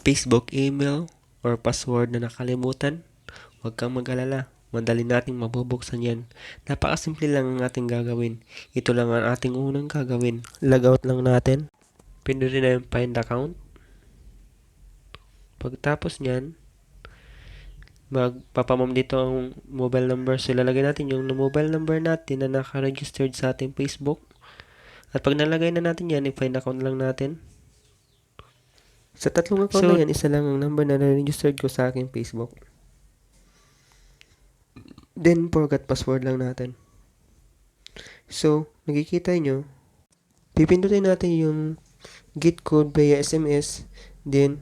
Facebook email or password na nakalimutan, huwag kang mag-alala. Madali nating mabubuksan yan. Napakasimple lang ang ating gagawin. Ito lang ang ating unang gagawin. Logout lang natin. Pindutin na yung find account. Pagtapos nyan, magpapamam dito ang mobile number. So, ilalagay natin yung mobile number natin na naka-registered sa ating Facebook. At pag nalagay na natin yan, i-find account lang natin. Sa tatlong account na yan, isa lang ang number na na-registered ko sa aking Facebook. Then, forgot password lang natin. So, nakikita nyo, pipindutin natin yung get code via SMS. Then,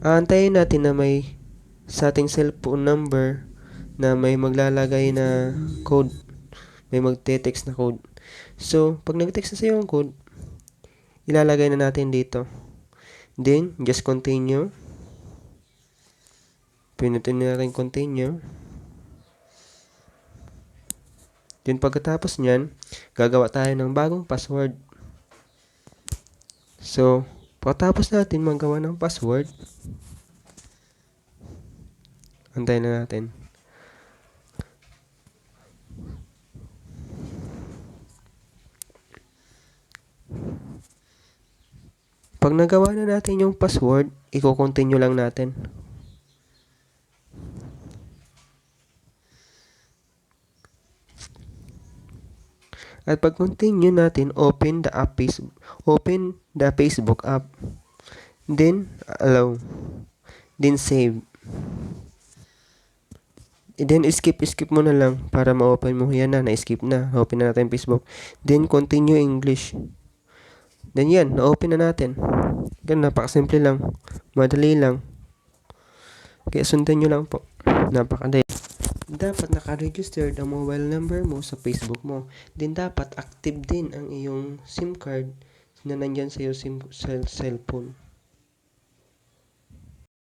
aantayin natin na may sa ating cellphone number na may maglalagay na code. May magte-text na code. So, pag nag-text na sa'yo yung code, ilalagay na natin dito. Then, just continue. Pinutin natin continue. Then, pagkatapos nyan, gagawa tayo ng bagong password. So, pagkatapos natin magawa ng password, antayin na natin. Pag nagawa na natin yung password, i-continue lang natin. At pag continue natin, open the Facebook app. Then allow. Then save. Then skip mo na lang para ma-open mo. Yan na-skip na. Open na natin Facebook. Then continue English. Then yan, na-open na natin. Ganun, napakasimple lang. Madali lang. Kaya sundan nyo lang po. Napakadali. Dapat naka-register ang mobile number mo sa Facebook mo. Then dapat active din ang iyong SIM card na nandyan sa iyong cellphone.